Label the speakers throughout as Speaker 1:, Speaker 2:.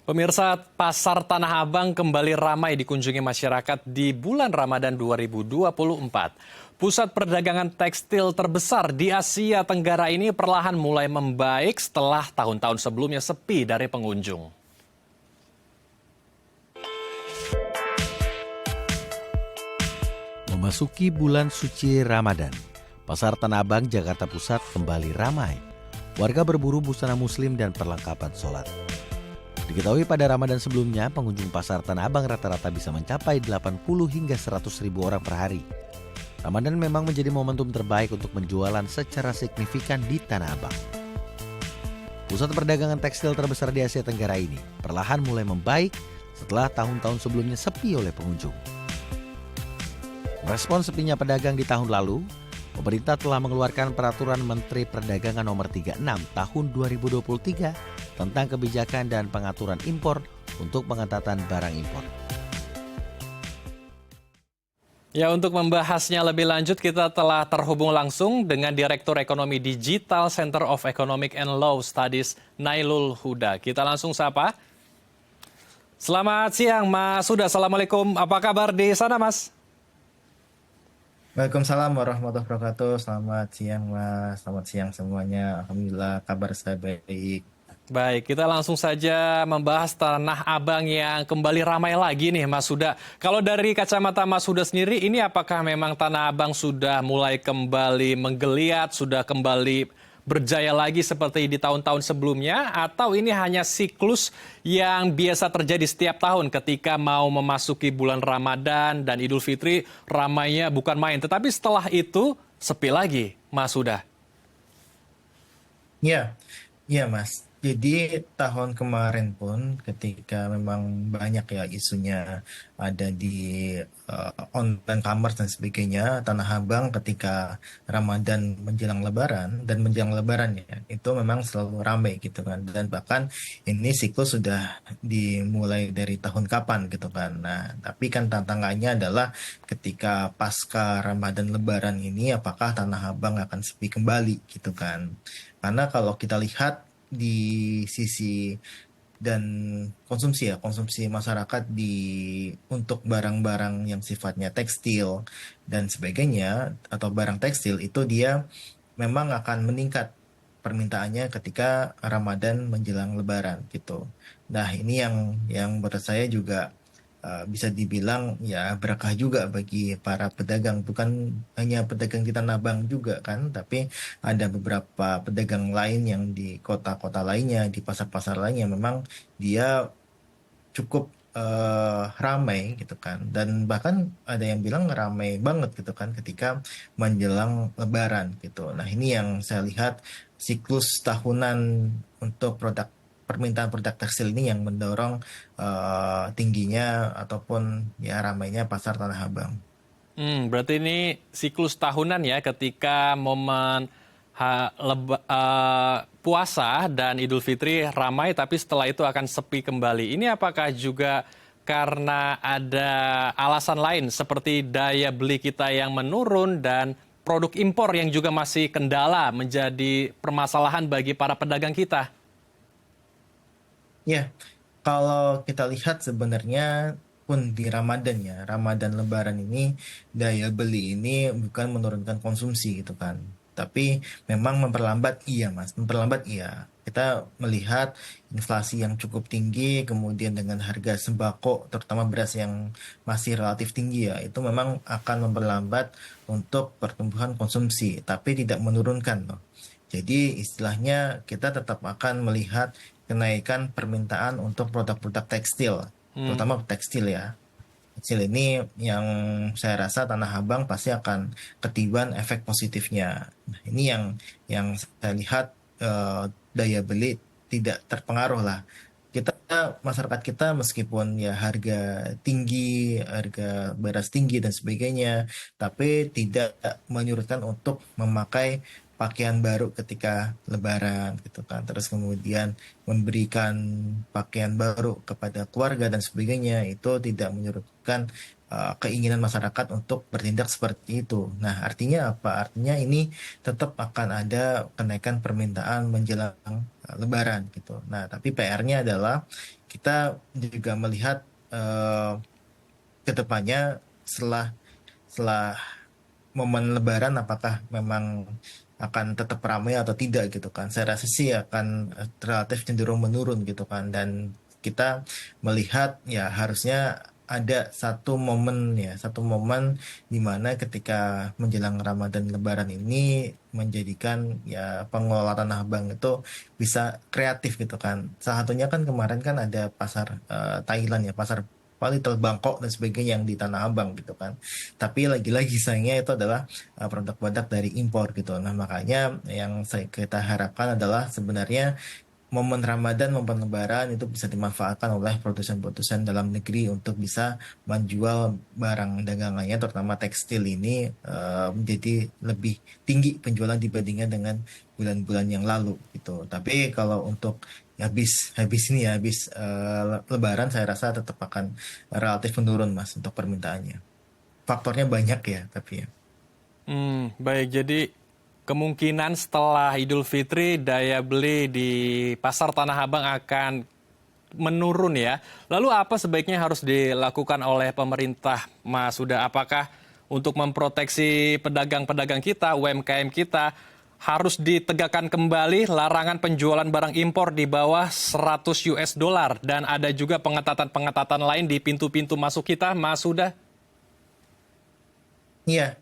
Speaker 1: Pemirsa, Pasar Tanah Abang kembali ramai dikunjungi masyarakat di bulan Ramadan 2024. Pusat perdagangan tekstil terbesar di Asia Tenggara ini perlahan mulai membaik setelah tahun-tahun sebelumnya sepi dari pengunjung.
Speaker 2: Memasuki bulan suci Ramadan, Pasar Tanah Abang, Jakarta Pusat kembali ramai. Warga berburu busana muslim dan perlengkapan sholat. Diketahui pada Ramadan sebelumnya, pengunjung Pasar Tanah Abang rata-rata bisa mencapai 80 hingga 100 ribu orang per hari. Ramadan memang menjadi momentum terbaik untuk penjualan secara signifikan di Tanah Abang. Pusat perdagangan tekstil terbesar di Asia Tenggara ini perlahan mulai membaik setelah tahun-tahun sebelumnya sepi oleh pengunjung. Merespons sepinya pedagang di tahun lalu, pemerintah telah mengeluarkan Peraturan Menteri Perdagangan Nomor 36 Tahun 2023 tentang kebijakan dan pengaturan impor untuk pengetatan barang impor.
Speaker 1: Ya, untuk membahasnya lebih lanjut, kita telah terhubung langsung dengan Direktur Ekonomi Digital Center of Economic and Law Studies, Nailul Huda. Kita langsung sapa. Selamat siang, Mas Huda. Assalamualaikum. Apa kabar di sana, Mas?
Speaker 3: Waalaikumsalam warahmatullahi wabarakatuh. Selamat siang, Mas. Selamat siang semuanya. Alhamdulillah kabar saya baik.
Speaker 1: Baik, kita langsung saja membahas Tanah Abang yang kembali ramai lagi nih, Mas Huda. Kalau dari kacamata Mas Huda sendiri, ini apakah memang Tanah Abang sudah mulai kembali menggeliat, sudah kembali berjaya lagi seperti di tahun-tahun sebelumnya, atau ini hanya siklus yang biasa terjadi setiap tahun ketika mau memasuki bulan Ramadan dan Idul Fitri, ramainya bukan main, tetapi setelah itu sepi lagi, Mas Huda?
Speaker 3: Ya, iya, Mas. Jadi tahun kemarin pun ketika memang banyak ya isunya ada di online commerce dan sebagainya, Tanah Abang ketika Ramadan menjelang Lebaran dan menjelang Lebaran ya, itu memang selalu ramai gitu kan. Dan bahkan ini siklus sudah dimulai dari tahun kapan gitu kan. Nah, tapi kan tantangannya adalah ketika pasca Ramadan Lebaran ini apakah Tanah Abang akan sepi kembali gitu kan. Karena kalau kita lihat di sisi dan konsumsi masyarakat untuk barang-barang yang sifatnya tekstil dan sebagainya atau barang tekstil itu dia memang akan meningkat permintaannya ketika Ramadan menjelang Lebaran gitu. Nah, ini yang menurut saya juga bisa dibilang ya berkah juga bagi para pedagang, bukan hanya pedagang di Tanah Abang juga kan, tapi ada beberapa pedagang lain yang di kota-kota lainnya, di pasar-pasar lainnya memang dia cukup ramai gitu kan, dan bahkan ada yang bilang ramai banget gitu kan ketika menjelang Lebaran gitu. Nah, ini yang saya lihat siklus tahunan untuk permintaan produk tekstil ini yang mendorong tingginya ataupun ya ramainya pasar Tanah Abang.
Speaker 1: Berarti ini siklus tahunan ya ketika momen puasa dan Idul Fitri ramai, tapi setelah itu akan sepi kembali. Ini apakah juga karena ada alasan lain seperti daya beli kita yang menurun dan produk impor yang juga masih kendala menjadi permasalahan bagi para pedagang kita?
Speaker 3: Ya, kalau kita lihat sebenarnya pun di Ramadan ya, Ramadan Lebaran ini daya beli ini bukan menurunkan konsumsi gitu kan. Tapi memang memperlambat iya, Mas, memperlambat iya. Kita melihat inflasi yang cukup tinggi, kemudian dengan harga sembako, terutama beras yang masih relatif tinggi ya, itu memang akan memperlambat untuk pertumbuhan konsumsi, tapi tidak menurunkan loh. Jadi istilahnya kita tetap akan melihat kenaikan permintaan untuk produk-produk tekstil,
Speaker 1: Hmm.
Speaker 3: terutama tekstil ya. Tekstil ini yang saya rasa Tanah Abang pasti akan ketiban efek positifnya. Nah, ini yang saya lihat daya beli tidak terpengaruh lah. Kita masyarakat kita meskipun ya harga tinggi, harga beras tinggi dan sebagainya, tapi tidak menyurutkan untuk memakai pakaian baru ketika Lebaran gitu kan. Terus kemudian memberikan pakaian baru kepada keluarga dan sebagainya itu tidak menyurutkan keinginan masyarakat untuk bertindak seperti itu. Nah, artinya apa? Artinya ini tetap akan ada kenaikan permintaan menjelang Lebaran gitu. Nah, tapi PR-nya adalah kita juga melihat ke depannya setelah setelah momen Lebaran apakah memang akan tetap ramai atau tidak gitu kan. Saya rasa sih akan relatif cenderung menurun gitu kan. Dan kita melihat ya harusnya ada satu momen di mana ketika menjelang Ramadan Lebaran ini menjadikan ya pengelola Tanah Abang itu bisa kreatif gitu kan. Salah satunya kan kemarin kan ada pasar Thailand ya, pasar Little Bangkok dan sebagainya yang di Tanah Abang gitu kan. Tapi lagi-lagi sayangnya itu adalah produk-produk dari impor gitu. Nah, makanya yang kita harapkan adalah sebenarnya momen Ramadan, momen Lebaran itu bisa dimanfaatkan oleh produsen-produsen dalam negeri untuk bisa menjual barang dagangannya, terutama tekstil ini menjadi lebih tinggi penjualan dibandingkan dengan bulan-bulan yang lalu gitu. Tapi kalau untuk habis Lebaran, saya rasa tetap akan relatif menurun Mas untuk permintaannya. Faktornya banyak ya, tapi ya.
Speaker 1: Baik, jadi kemungkinan setelah Idul Fitri daya beli di Pasar Tanah Abang akan menurun ya. Lalu apa sebaiknya harus dilakukan oleh pemerintah, Mas Huda? Apakah untuk memproteksi pedagang-pedagang kita, UMKM kita, harus ditegakkan kembali larangan penjualan barang impor di bawah 100 US dollar dan ada juga pengetatan-pengetatan lain di pintu-pintu masuk kita, Mas Huda?
Speaker 3: Iya,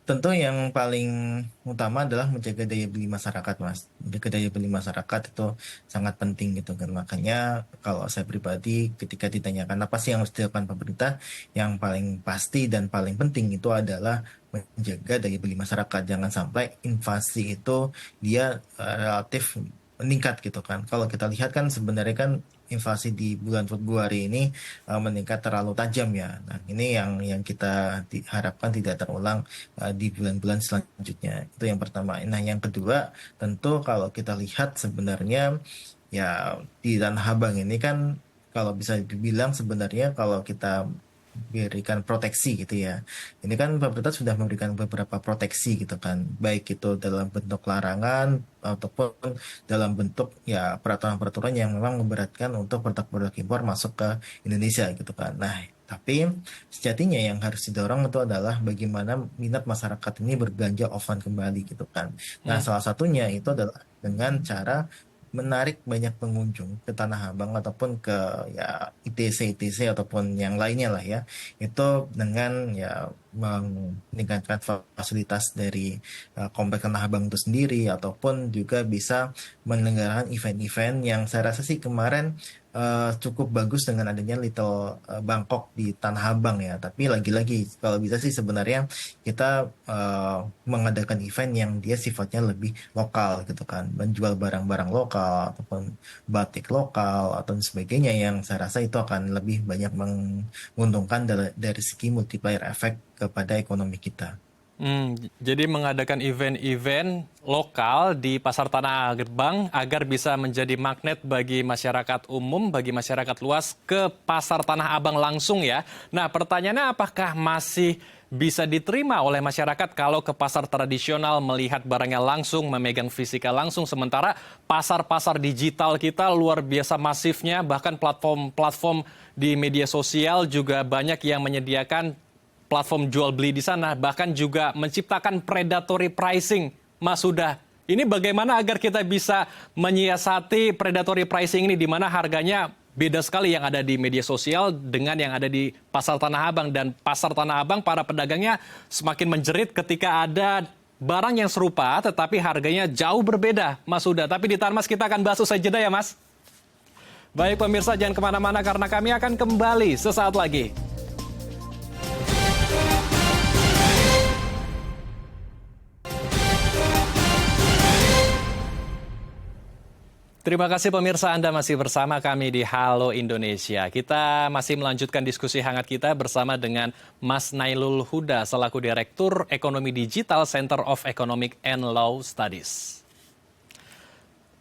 Speaker 3: tentu yang paling utama adalah menjaga daya beli masyarakat, Mas. Menjaga daya beli masyarakat itu sangat penting gitu kan. Makanya kalau saya pribadi ketika ditanyakan apa sih yang harus dilakukan pemerintah, yang paling pasti dan paling penting itu adalah menjaga daya beli masyarakat. Jangan sampai inflasi itu dia relatif meningkat gitu kan. Kalau kita lihat kan sebenarnya kan inflasi di bulan Februari ini meningkat terlalu tajam ya. Nah, ini yang kita diharapkan tidak terulang di bulan-bulan selanjutnya. Itu yang pertama. Nah, yang kedua, tentu kalau kita lihat sebenarnya ya di Tanah Abang ini kan kalau bisa dibilang sebenarnya kalau kita berikan proteksi gitu ya. Ini kan pemerintah sudah memberikan beberapa proteksi gitu kan, baik itu dalam bentuk larangan ataupun dalam bentuk ya peraturan-peraturan yang memang memberatkan untuk produk-produk impor masuk ke Indonesia gitu kan. Nah, tapi sejatinya yang harus didorong itu adalah bagaimana minat masyarakat ini berbelanja offline kembali gitu kan. Nah, salah satunya itu adalah dengan cara menarik banyak pengunjung ke Tanah Abang ataupun ke ya ITC ataupun yang lainnya lah ya, itu dengan ya meningkatkan fasilitas dari kompleks Tanah Abang itu sendiri ataupun juga bisa menyelenggarakan event-event yang saya rasa sih kemarin cukup bagus dengan adanya Little Bangkok di Tanah Abang ya. Tapi lagi-lagi kalau bisa sih sebenarnya kita mengadakan event yang dia sifatnya lebih lokal gitu kan, menjual barang-barang lokal ataupun batik lokal atau sebagainya yang saya rasa itu akan lebih banyak menguntungkan dari segi multiplier effect kepada ekonomi kita.
Speaker 1: Jadi mengadakan event-event lokal di Pasar Tanah Abang agar bisa menjadi magnet bagi masyarakat umum, bagi masyarakat luas ke Pasar Tanah Abang langsung ya. Nah, pertanyaannya apakah masih bisa diterima oleh masyarakat kalau ke pasar tradisional melihat barangnya langsung, memegang fisikal langsung, sementara pasar-pasar digital kita luar biasa masifnya, bahkan platform-platform di media sosial juga banyak yang menyediakan platform jual beli di sana, bahkan juga menciptakan predatory pricing. Mas Huda, ini bagaimana agar kita bisa menyiasati predatory pricing ini di mana harganya beda sekali yang ada di media sosial dengan yang ada di Pasar Tanah Abang, dan Pasar Tanah Abang para pedagangnya semakin menjerit ketika ada barang yang serupa tetapi harganya jauh berbeda, Mas Huda. Tapi di Tarmas kita akan bahas usai jeda ya, Mas. Baik pemirsa, jangan kemana-mana karena kami akan kembali sesaat lagi. Terima kasih pemirsa, Anda masih bersama kami di Halo Indonesia. Kita masih melanjutkan diskusi hangat kita bersama dengan Mas Nailul Huda selaku Direktur Ekonomi Digital Center of Economic and Law Studies.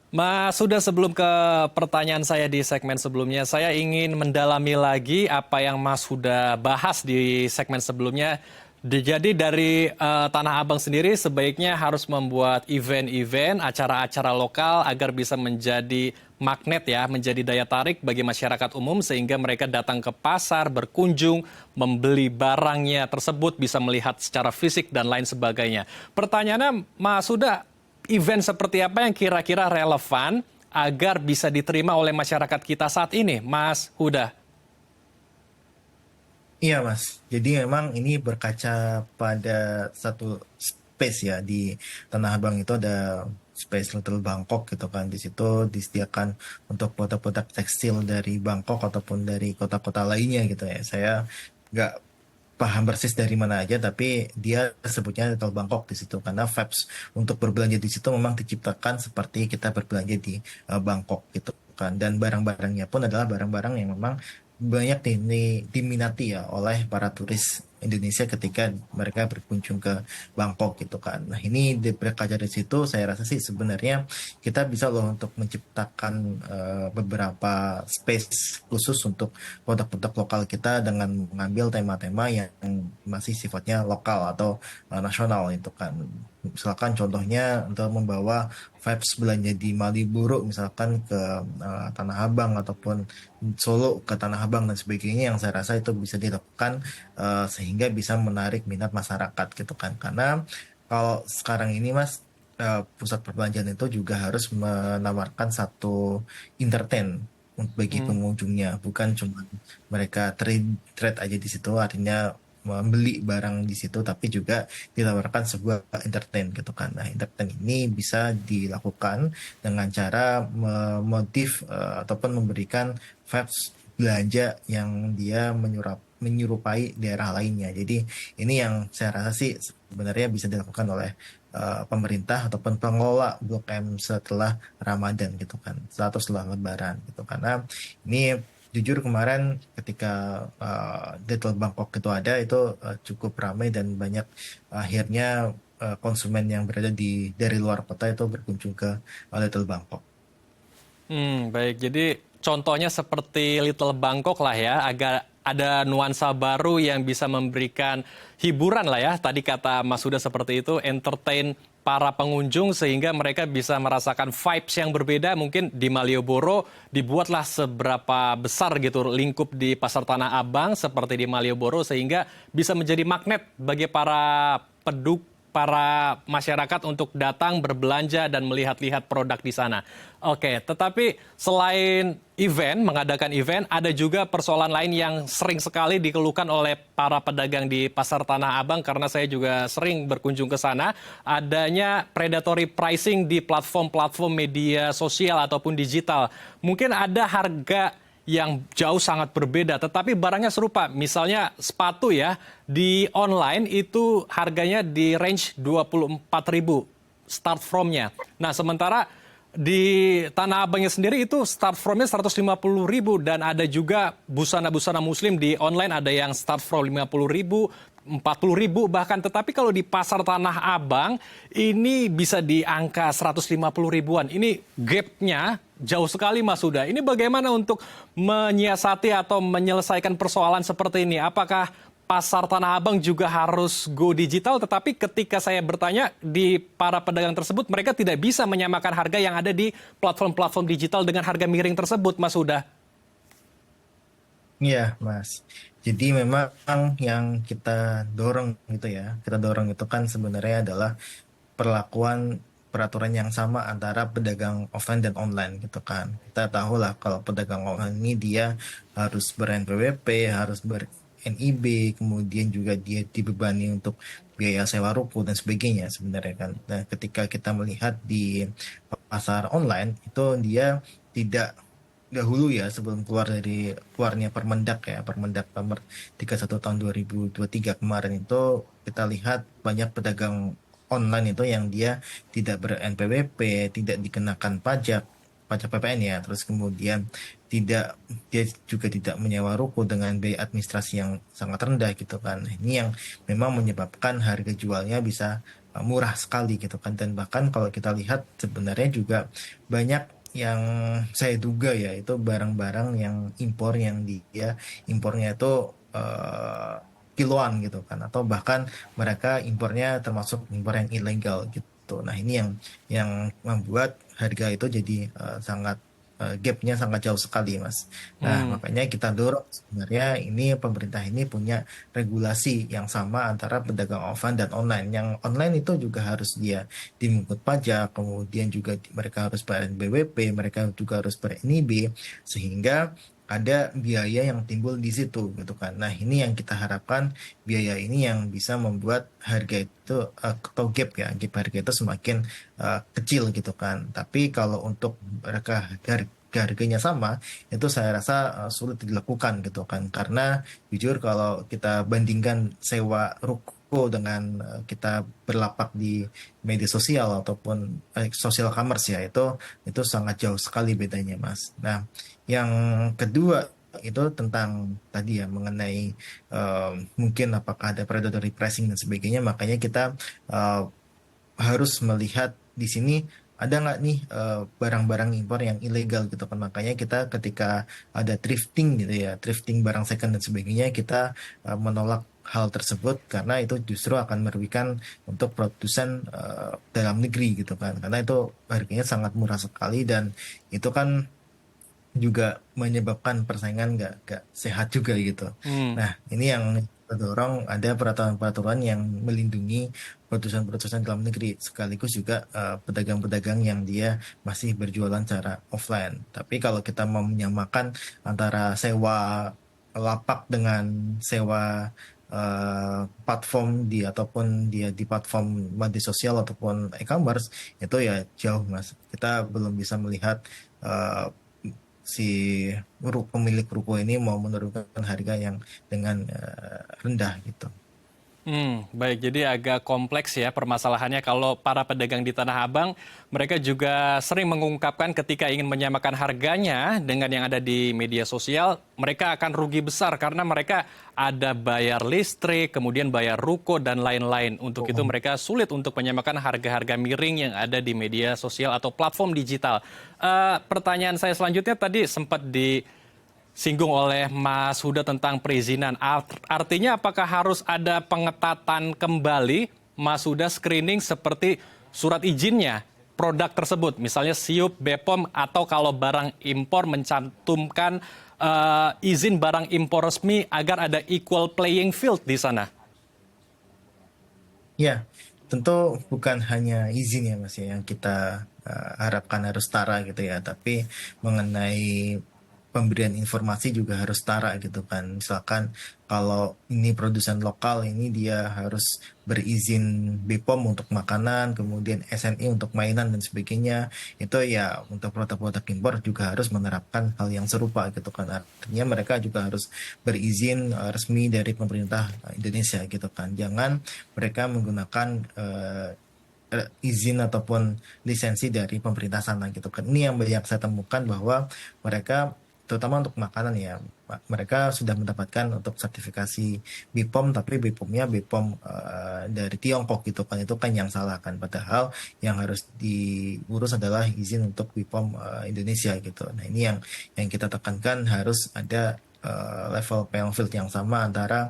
Speaker 1: Mas, sudah sebelum ke pertanyaan saya di segmen sebelumnya, saya ingin mendalami lagi apa yang Mas sudah bahas di segmen sebelumnya. Jadi dari Tanah Abang sendiri sebaiknya harus membuat event-event, acara-acara lokal agar bisa menjadi magnet ya, menjadi daya tarik bagi masyarakat umum sehingga mereka datang ke pasar, berkunjung, membeli barangnya tersebut, bisa melihat secara fisik dan lain sebagainya. Pertanyaannya, Mas sudah event seperti apa yang kira-kira relevan agar bisa diterima oleh masyarakat kita saat ini, Mas Huda?
Speaker 3: Iya, Mas. Jadi memang ini berkaca pada satu space ya di Tanah Abang itu ada space Little Bangkok gitu kan. Di situ disediakan untuk produk-produk tekstil dari Bangkok ataupun dari kota-kota lainnya gitu ya. Saya nggak paham persis dari mana aja, tapi dia sebutnya Little Bangkok di situ karena vibes untuk berbelanja di situ memang diciptakan seperti kita berbelanja di Bangkok gitu kan. Dan barang-barangnya pun adalah barang-barang yang memang banyak diminati ya oleh para turis Indonesia ketika mereka berkunjung ke Bangkok gitu kan. Nah ini berkaca dari situ saya rasa sih sebenarnya kita bisa loh untuk menciptakan beberapa space khusus untuk produk-produk lokal kita dengan mengambil tema-tema yang masih sifatnya lokal atau nasional itu kan. Misalkan contohnya untuk membawa vibes belanja di Malioboro misalkan ke Tanah Abang ataupun Solo ke Tanah Abang dan sebagainya yang saya rasa itu bisa dilakukan sehingga bisa menarik minat masyarakat gitu kan. Karena kalau sekarang ini Mas pusat perbelanjaan itu juga harus menawarkan satu entertain bagi
Speaker 1: Hmm.
Speaker 3: pengunjungnya, bukan cuma mereka trade aja di situ artinya membeli barang di situ tapi juga ditawarkan sebuah entertain gitu kan. Nah, entertain ini bisa dilakukan dengan cara memotif ataupun memberikan vibes belanja yang dia menyerupai daerah lainnya. Jadi ini yang saya rasa sih sebenarnya bisa dilakukan oleh pemerintah ataupun pengelola Blok M setelah Ramadan gitu kan, setelah Lebaran gitu. Karena ini jujur kemarin ketika Little Bangkok itu ada itu cukup ramai dan banyak akhirnya konsumen yang berada dari luar kota itu berkunjung ke Little Bangkok.
Speaker 1: Baik. Jadi contohnya seperti Little Bangkok lah ya, agar ada nuansa baru yang bisa memberikan hiburan lah ya. Tadi kata Mas Huda seperti itu, entertain para pengunjung sehingga mereka bisa merasakan vibes yang berbeda. Mungkin di Malioboro dibuatlah seberapa besar gitu lingkup di Pasar Tanah Abang seperti di Malioboro sehingga bisa menjadi magnet bagi para masyarakat untuk datang berbelanja dan melihat-lihat produk di sana. Oke, tetapi selain event, mengadakan event, ada juga persoalan lain yang sering sekali dikeluhkan oleh para pedagang di Pasar Tanah Abang karena saya juga sering berkunjung ke sana, adanya predatory pricing di platform-platform media sosial ataupun digital. Mungkin ada harga yang jauh sangat berbeda, tetapi barangnya serupa. Misalnya sepatu ya, di online itu harganya di range 24.000 start from-nya. Nah, sementara di Tanah Abangnya sendiri itu start from-nya 150.000 dan ada juga busana-busana muslim di online ada yang start from 50.000, 40.000 bahkan. Tetapi kalau di Pasar Tanah Abang ini bisa di angka 150 ribuan. Ini gap-nya jauh sekali Mas Huda. Ini bagaimana untuk menyiasati atau menyelesaikan persoalan seperti ini? Apakah Pasar Tanah Abang juga harus go digital, tetapi ketika saya bertanya di para pedagang tersebut, mereka tidak bisa menyamakan harga yang ada di platform-platform digital dengan harga miring tersebut, Mas Huda.
Speaker 3: Iya, Mas. Jadi memang yang kita dorong gitu ya, kita dorong itu kan sebenarnya adalah perlakuan peraturan yang sama antara pedagang offline dan online gitu kan. Kita tahu lah kalau pedagang online ini dia harus ber-NPWP, harus ber-NIB, kemudian juga dia dibebani untuk biaya sewa ruko dan sebagainya sebenarnya kan. Nah, ketika kita melihat di pasar online itu dia tidak dahulu ya sebelum keluarnya Permendak ya Permendak nomor 31 tahun 2023 kemarin itu kita lihat banyak pedagang online itu yang dia tidak ber-NPWP, tidak dikenakan pajak pajak PPN ya, terus kemudian dia juga tidak menyewa ruko dengan biaya administrasi yang sangat rendah gitu kan. Ini yang memang menyebabkan harga jualnya bisa murah sekali gitu kan. Dan bahkan kalau kita lihat sebenarnya juga banyak yang saya duga ya itu barang-barang yang impor yang dia impornya itu kiloan gitu kan, atau bahkan mereka impornya termasuk impor yang ilegal gitu. Nah, ini yang membuat harga itu jadi sangat gapnya sangat jauh sekali, Mas. Nah,
Speaker 1: Hmm.
Speaker 3: makanya kita dorong sebenarnya ini pemerintah ini punya regulasi yang sama antara pedagang offline dan online. Yang online itu juga harus dia dimungut pajak, kemudian juga mereka harus bayar BWP, mereka juga harus bayar NIB, sehingga ada biaya yang timbul di situ gitu kan. Nah, ini yang kita harapkan, biaya ini yang bisa membuat harga itu atau gap ya, gap harga itu semakin kecil gitu kan. Tapi kalau untuk mereka harganya sama, itu saya rasa sulit dilakukan gitu kan. Karena jujur kalau kita bandingkan sewa ruko dengan kita berlapak di media sosial ataupun social commerce ya, itu sangat jauh sekali bedanya, Mas. Nah, yang kedua itu tentang tadi ya mengenai mungkin apakah ada predatory pricing dan sebagainya. Makanya kita eh, harus melihat di sini ada nggak nih barang-barang impor yang ilegal gitu kan. Makanya kita ketika ada thrifting gitu ya, thrifting barang second dan sebagainya, kita menolak hal tersebut karena itu justru akan merugikan untuk produsen dalam negeri gitu kan. Karena itu harganya sangat murah sekali dan itu kan juga menyebabkan persaingan nggak sehat juga gitu.
Speaker 1: Hmm.
Speaker 3: Nah, ini yang kita dorong ada peraturan-peraturan yang melindungi produsen-produsen dalam negeri sekaligus juga pedagang-pedagang yang dia masih berjualan secara offline. Tapi kalau kita mau menyamakan antara sewa lapak dengan sewa platform di ataupun dia di platform media sosial ataupun e-commerce, itu ya jauh, Mas. Kita belum bisa melihat eh, si pemilik ruko ini mau menurunkan harga yang dengan rendah gitu.
Speaker 1: Baik, jadi agak kompleks ya permasalahannya kalau para pedagang di Tanah Abang, mereka juga sering mengungkapkan ketika ingin menyamakan harganya dengan yang ada di media sosial, mereka akan rugi besar karena mereka ada bayar listrik, kemudian bayar ruko, dan lain-lain. Untuk itu
Speaker 3: Oh.
Speaker 1: mereka sulit untuk menyamakan harga-harga miring yang ada di media sosial atau platform digital. Pertanyaan saya selanjutnya tadi sempat singgung oleh Mas Huda tentang perizinan. Artinya apakah harus ada pengetatan kembali, Mas Huda, screening seperti surat izinnya produk tersebut, misalnya SIUP, BPOM, atau kalau barang impor mencantumkan izin barang impor resmi agar ada equal playing field di sana?
Speaker 3: Ya, tentu bukan hanya izin ya, Mas ya yang kita harapkan harus setara gitu ya, tapi mengenai pemberian informasi juga harus setara gitu kan. Misalkan kalau ini produsen lokal ini dia harus berizin BPOM untuk makanan, kemudian SNI untuk mainan dan sebagainya. Itu ya untuk produk-produk impor juga harus menerapkan hal yang serupa gitu kan. Artinya mereka juga harus berizin resmi dari pemerintah Indonesia gitu kan. Jangan mereka menggunakan izin ataupun lisensi dari pemerintah sana gitu kan. Ini yang banyak saya temukan bahwa mereka terutama untuk makanan ya, mereka sudah mendapatkan untuk sertifikasi BPOM, tapi BPOM-nya BPOM dari Tiongkok gitu kan. Itu kan yang salah kan, padahal yang harus diurus adalah izin untuk BPOM Indonesia gitu. Nah, ini yang kita tekankan, harus ada level playing field yang sama antara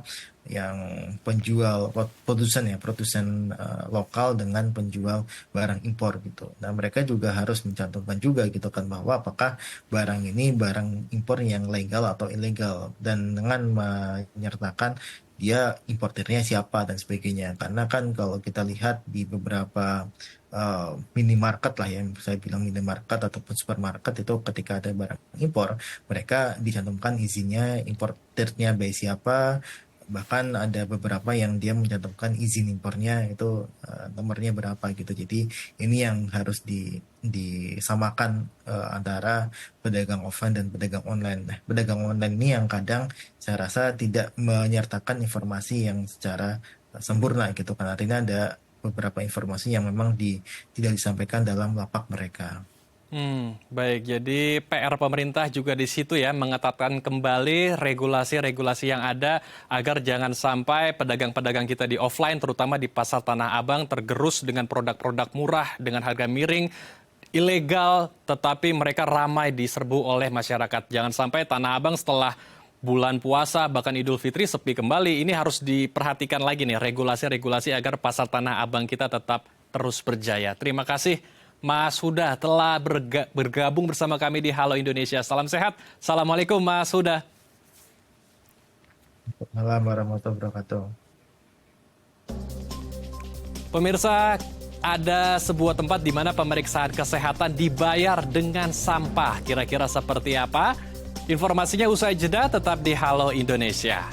Speaker 3: yang penjual produsen ya, produsen lokal dengan penjual barang impor gitu. Nah, mereka juga harus mencantumkan juga gitu kan bahwa apakah barang ini barang impor yang legal atau ilegal, dan dengan menyertakan dia importernya siapa dan sebagainya. Karena kan kalau kita lihat di beberapa minimarket lah ya, saya bilang minimarket ataupun supermarket, itu ketika ada barang impor, mereka dicantumkan izinnya importernya by siapa, bahkan ada beberapa yang dia mencantumkan izin impornya itu nomornya berapa gitu. Jadi ini yang harus disamakan antara pedagang offline dan pedagang online. Nah, pedagang online ini yang kadang saya rasa tidak menyertakan informasi yang secara sempurna gitu kan. Artinya ada beberapa informasi yang memang tidak disampaikan dalam lapak mereka.
Speaker 1: Baik, jadi PR pemerintah juga di situ ya, mengetatkan kembali regulasi-regulasi yang ada agar jangan sampai pedagang-pedagang kita di offline, terutama di Pasar Tanah Abang, tergerus dengan produk-produk murah dengan harga miring, ilegal, tetapi mereka ramai diserbu oleh masyarakat. Jangan sampai Tanah Abang setelah bulan puasa, bahkan Idul Fitri sepi kembali. Ini harus diperhatikan lagi nih, regulasi-regulasi agar Pasar Tanah Abang kita tetap terus berjaya. Terima kasih Mas Huda telah bergabung bersama kami di Halo Indonesia. Salam sehat. Assalamualaikum Mas Huda.
Speaker 3: Malam warahmatullahi wabarakatuh.
Speaker 1: Pemirsa, ada sebuah tempat di mana pemeriksaan kesehatan dibayar dengan sampah. Kira-kira seperti apa? Informasinya usai jeda, tetap di Halo Indonesia.